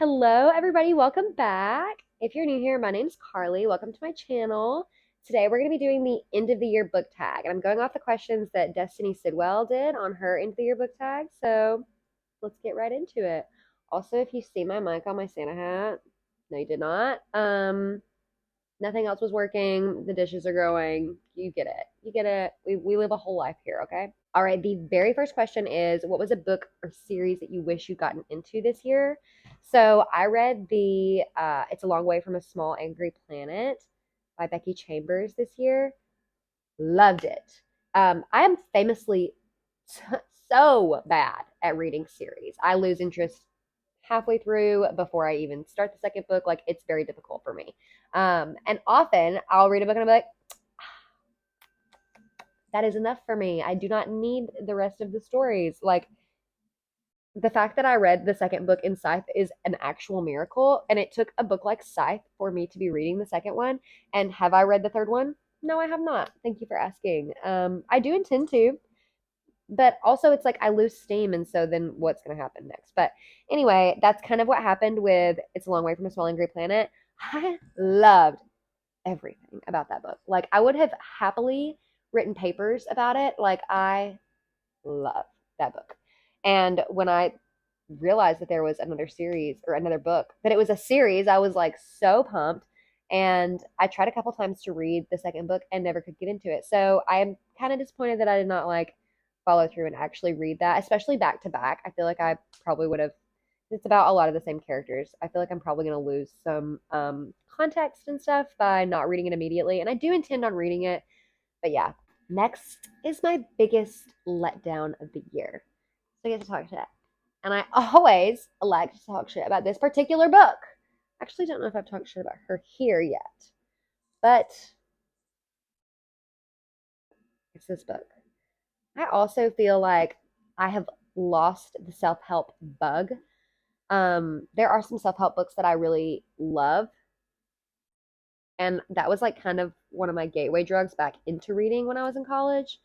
Hello, everybody. Welcome back. If you're new here, my name's Carly. Welcome to my channel. Today, we're going to be doing the end of the year book tag, and I'm going off the questions that Destiny Sidwell did on her end of the year book tag. So let's get right into it. Also, if you see my mic on my Santa hat, no, you did not. Nothing else was working. The dishes are going. You get it. You get it. We live a whole life here, okay? All right. The very first question is, what was a book or series that you wish you'd gotten into this year? So I read the It's a Long Way from a Small Angry Planet by Becky Chambers this year. Loved it. I am famously so bad at reading series. I lose interest halfway through before I even start the second book. Like, it's very difficult for me. And often I'll read a book and I'll be like, that is enough for me. I do not need the rest of the stories. Like, the fact that I read the second book in Scythe is an actual miracle. And it took a book like Scythe for me to be reading the second one. And have I read the third one? No, I have not. Thank you for asking. I do intend to, but also it's like I lose steam, and so then what's going to happen next? But anyway, that's kind of what happened with It's a Long Way from a Small Angry Planet. I loved everything about that book. Like, I would have happily written papers about it. Like, I love that book. And when I realized that there was another series or another book, that it was a series, I was like so pumped. And I tried a couple times to read the second book and never could get into it. So I'm kind of disappointed that I did not like follow through and actually read that, especially back to back. I feel like I probably would have. It's about a lot of the same characters. I feel like I'm probably going to lose some context and stuff by not reading it immediately. And I do intend on reading it. But yeah, next is my biggest letdown of the year. So I get to talk shit. And I always like to talk shit about this particular book. I actually don't know if I've talked shit about her here yet. But it's this book. I also feel like I have lost the self-help bug. There are some self-help books that I really love, and that was like kind of one of my gateway drugs back into reading when I was in college.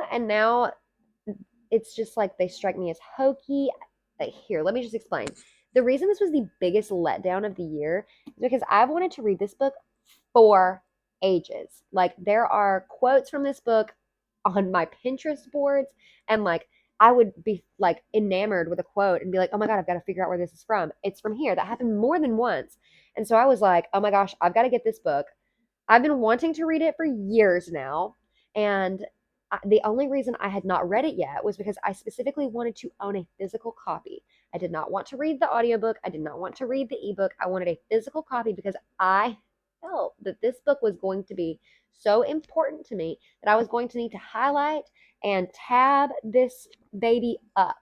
And now it's just like they strike me as hokey. Here, let me just explain. The reason this was the biggest letdown of the year is because I've wanted to read this book for ages. Like, there are quotes from this book on my Pinterest boards, and like I would be like enamored with a quote and be like, oh my God, I've got to figure out where this is from. It's from here. That happened more than once. And so I was like, oh my gosh, I've got to get this book. I've been wanting to read it for years now. And the only reason I had not read it yet was because I specifically wanted to own a physical copy. I did not want to read the audiobook. I did not want to read the ebook. I wanted a physical copy because I felt that this book was going to be so important to me that I was going to need to highlight and tab this baby up.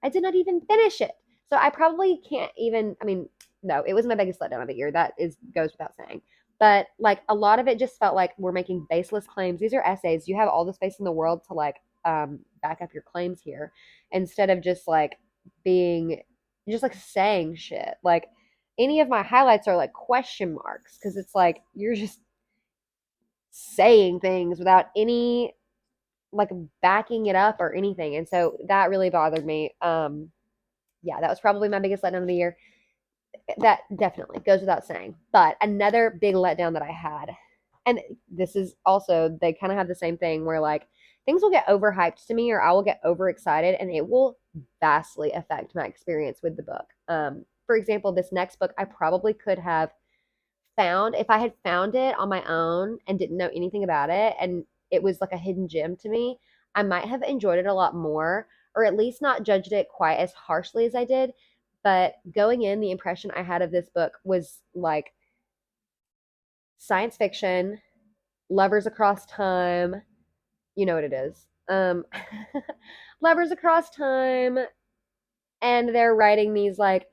I did not even finish it. So I probably can't even, I mean, no, it was my biggest letdown of the year. That is goes without saying. But like a lot of it just felt like we're making baseless claims. These are essays. You have all the space in the world to like back up your claims here instead of just like being just like saying shit. Like, any of my highlights are like question marks because it's like you're just saying things without any like backing it up or anything. And so that really bothered me. Yeah, that was probably my biggest letdown of the year. That definitely goes without saying. But another big letdown that I had, and this is also, they kind of have the same thing where like things will get overhyped to me or I will get overexcited and it will vastly affect my experience with the book. For example, this next book I probably could have found if I had found it on my own and didn't know anything about it and it was like a hidden gem to me, I might have enjoyed it a lot more or at least not judged it quite as harshly as I did. But going in, the impression I had of this book was like science fiction, lovers across time. You know what it is. Lovers across time, and they're writing these like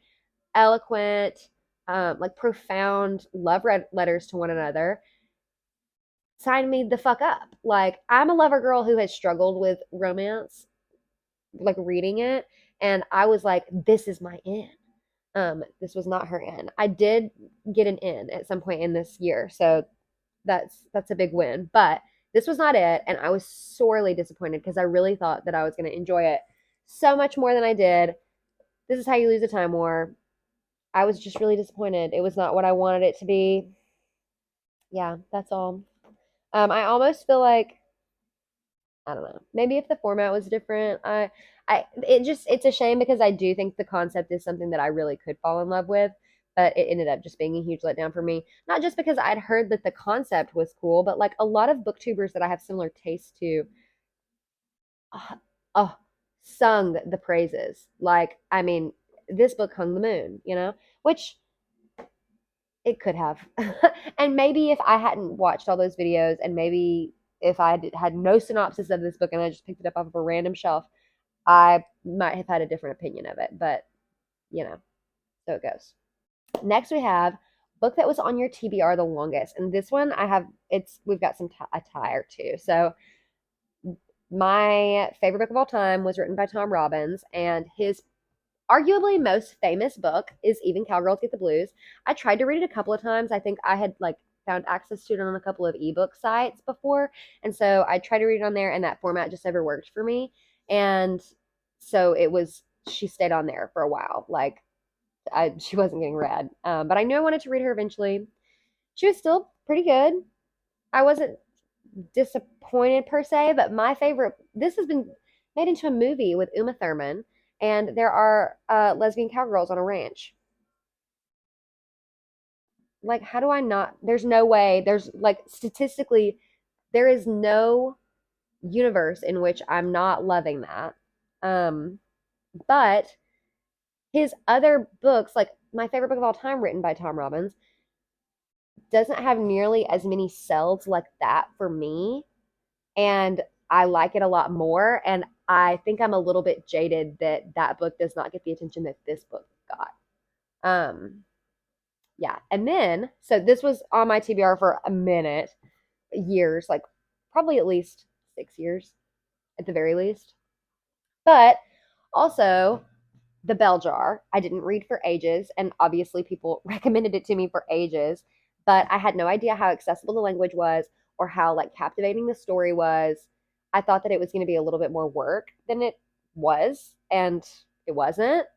eloquent, like profound letters to one another. Sign me the fuck up. Like, I'm a lover girl who has struggled with romance, like reading it, and I was like, this is my in. This was not her in. I did get an in at some point in this year, so that's a big win. But this was not it, and I was sorely disappointed because I really thought that I was going to enjoy it so much more than I did. This Is How You Lose a Time War. I was just really disappointed. It was not what I wanted it to be. Yeah, that's all. I almost feel like I don't know. Maybe if the format was different, it's a shame because I do think the concept is something that I really could fall in love with, but it ended up just being a huge letdown for me. Not just because I'd heard that the concept was cool, but like a lot of booktubers that I have similar tastes to, uh, oh, sung the praises. Like, I mean, this book hung the moon, which it could have. And maybe if I hadn't watched all those videos and maybe if had no synopsis of this book and I just picked it up off of a random shelf, I might have had a different opinion of it. But, you know, so it goes. Next, we have book that was on your TBR the longest. And this one we've got a tie or two. So my favorite book of all time was written by Tom Robbins, and his arguably most famous book is Even Cowgirls Get the Blues. I tried to read it a couple of times. I think I had like found access to it on a couple of ebook sites before. And so I tried to read it on there and that format just never worked for me. And so she stayed on there for a while. Like she wasn't getting read. But I knew I wanted to read her eventually. She was still pretty good. I wasn't disappointed per se, but my favorite, this has been made into a movie with Uma Thurman, and there are lesbian cowgirls on a ranch. Like, how do I not? There's no way. There's like statistically, there is no universe in which I'm not loving that. Um, but his other books, like my favorite book of all time, written by Tom Robbins, doesn't have nearly as many selves like that for me. And I like it a lot more. And I think I'm a little bit jaded that that book does not get the attention that this book got. Um, yeah. And then, so this was on my TBR for a minute, years, like probably at least 6 years at the very least. But also, The Bell Jar, I didn't read for ages, and obviously people recommended it to me for ages, but I had no idea how accessible the language was or how like captivating the story was. I thought that it was going to be a little bit more work than it was, and it wasn't.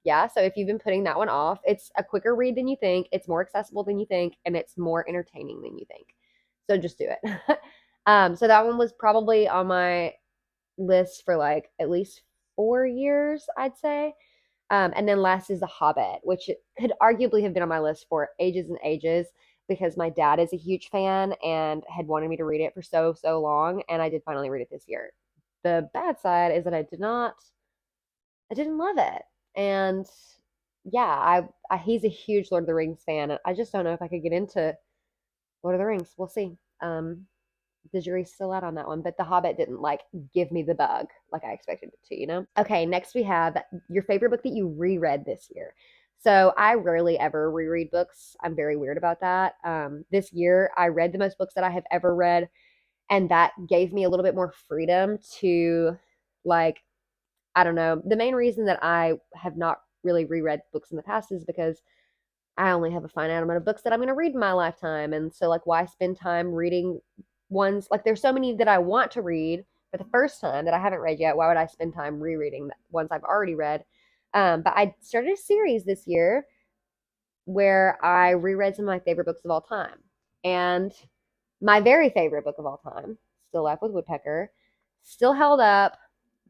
Yeah, so if you've been putting that one off, it's a quicker read than you think, it's more accessible than you think, and it's more entertaining than you think. So just do it. So that one was probably on my list for like at least 4 years, I'd say. And then last is The Hobbit, which could arguably have been on my list for ages and ages because my dad is a huge fan and had wanted me to read it for so long, and I did finally read it this year. The bad side is that I didn't love it, and yeah, he's a huge Lord of the Rings fan, and I just don't know if I could get into Lord of the Rings. We'll see. The jury's still out on that one, but The Hobbit didn't like give me the bug like I expected it to. Okay, next we have your favorite book that you reread this year. So I rarely ever reread books. I'm very weird about that. This year I read the most books that I have ever read, and that gave me a little bit more freedom to like, I don't know. The main reason that I have not really reread books in the past is because I only have a finite amount of books that I'm going to read in my lifetime. And so, like, why spend time reading ones? Like, there's so many that I want to read for the first time that I haven't read yet. Why would I spend time rereading ones I've already read? But I started a series this year where I reread some of my favorite books of all time. And my very favorite book of all time, Still Life with Woodpecker, still held up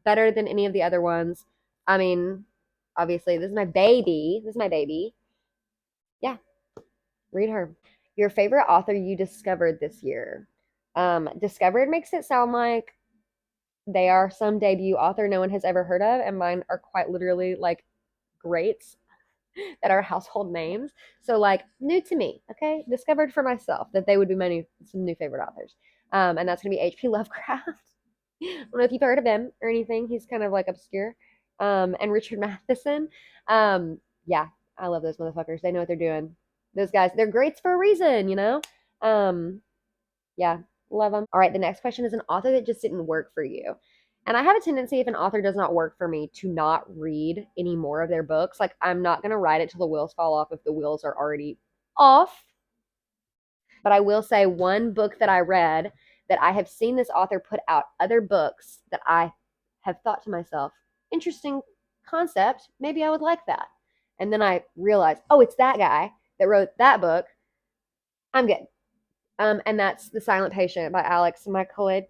better than any of the other ones. I mean, obviously, this is my baby. This is my baby. Yeah, read her. Your favorite author you discovered this year. Discovered makes it sound like they are some debut author no one has ever heard of, and mine are quite literally like greats that are household names. So like new to me, okay? Discovered for myself that they would be some new favorite authors. And that's gonna be H.P. Lovecraft. I don't know if you've heard of him or anything. He's kind of like obscure. And Richard Matheson. Yeah, I love those motherfuckers. They know what they're doing. Those guys, they're greats for a reason. Um, yeah, love them. All right, the next question is an author that just didn't work for you. And I have a tendency, if an author does not work for me, to not read any more of their books. Like, I'm not going to ride it till the wheels fall off if the wheels are already off. But I will say one book that I read that I have seen this author put out other books that I have thought to myself, interesting concept. Maybe I would like that. And then I realized, oh, it's that guy that wrote that book. I'm good. And that's The Silent Patient by Alex Michael. I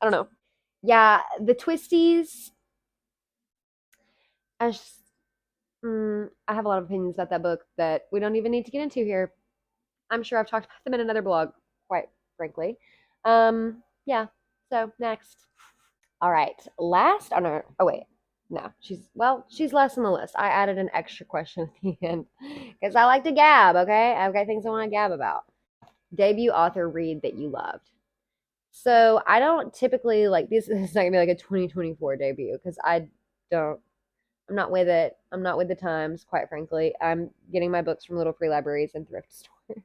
don't know. Yeah, the twisties. I just, I have a lot of opinions about that book that we don't even need to get into here. I'm sure I've talked about them in another blog, quite frankly. Yeah. So next. All right. Last on our. Oh wait. No, she's last on the list. I added an extra question at the end because I like to gab. Okay, I've got things I want to gab about. Debut author read that you loved. So I don't typically like this. Is not gonna be like a 2024 debut because I don't. I'm not with it. I'm not with the times, quite frankly. I'm getting my books from little free libraries and thrift stores.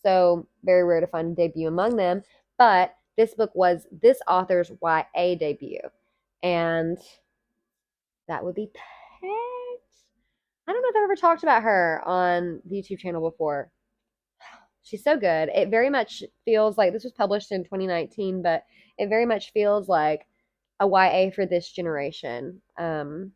So very rare to find a debut among them. But this book was this author's YA debut. And that would be Pet. I don't know if I've ever talked about her on the YouTube channel before. She's so good. It very much feels like this was published in 2019, but it very much feels like a YA for this generation. Mm,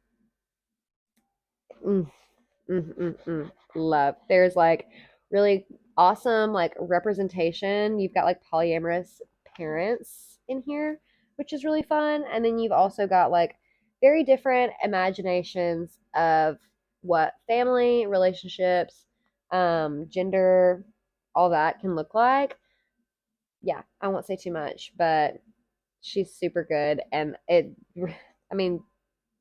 love. There's like really awesome like representation. You've got like polyamorous parents in here, which is really fun. And then you've also got like very different imaginations of what family, relationships, gender, all that can look like. Yeah, I won't say too much, but she's super good. And I mean,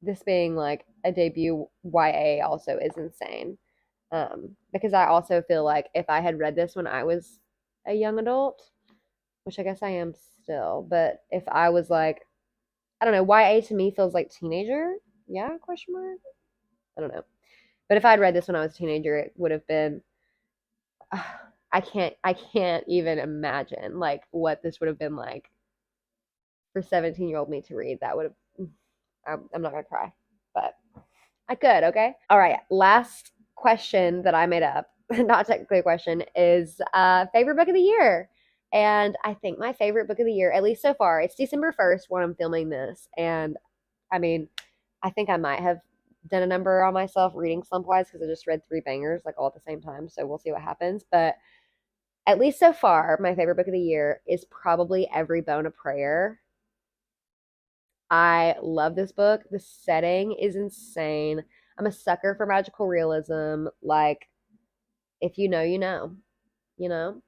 this being like a debut YA also is insane. Because I also feel like if I had read this when I was a young adult, which I guess I am still, but if I was like, I don't know, YA to me feels like teenager. Yeah, question mark. I don't know. But if I'd read this when I was a teenager, it would have been. I can't even imagine like what this would have been like for 17-year-old me to read. That would have. I'm not gonna cry, but I could. Okay. All right. Last question that I made up, not technically a question, is favorite book of the year. And I think my favorite book of the year, at least so far, it's December 1st when I'm filming this. And I mean, I think I might have done a number on myself reading slump wise because I just read three bangers like all at the same time. So we'll see what happens. But at least so far, my favorite book of the year is probably Every Bone a Prayer. I love this book. The setting is insane. I'm a sucker for magical realism. Like, if you know, you know, you know?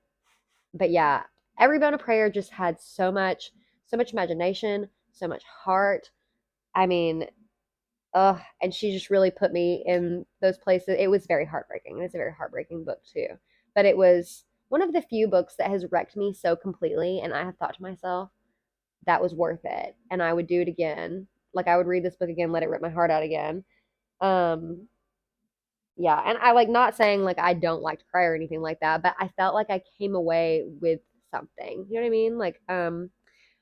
But yeah, Every Bone of Prayer just had so much imagination, so much heart. I mean, and she just really put me in those places. It was very heartbreaking. It's a very heartbreaking book too. But it was one of the few books that has wrecked me so completely. And I have thought to myself, that was worth it. And I would do it again. Like I would read this book again, let it rip my heart out again. Um, yeah, and I like not saying like I don't like to cry or anything like that, but I felt like I came away with something. You know what I mean? Like,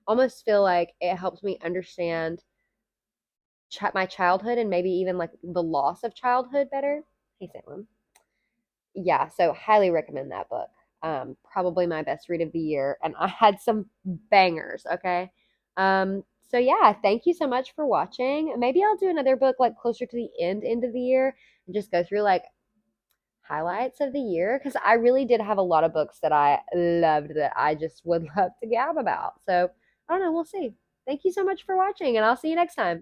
almost feel like it helped me understand my childhood and maybe even like the loss of childhood better. Hey, Salem. Yeah, so highly recommend that book. Probably my best read of the year, and I had some bangers. Okay, so yeah, thank you so much for watching. Maybe I'll do another book like closer to the end of the year and just go through like highlights of the year because I really did have a lot of books that I loved that I just would love to gab about. So I don't know, we'll see. Thank you so much for watching, and I'll see you next time.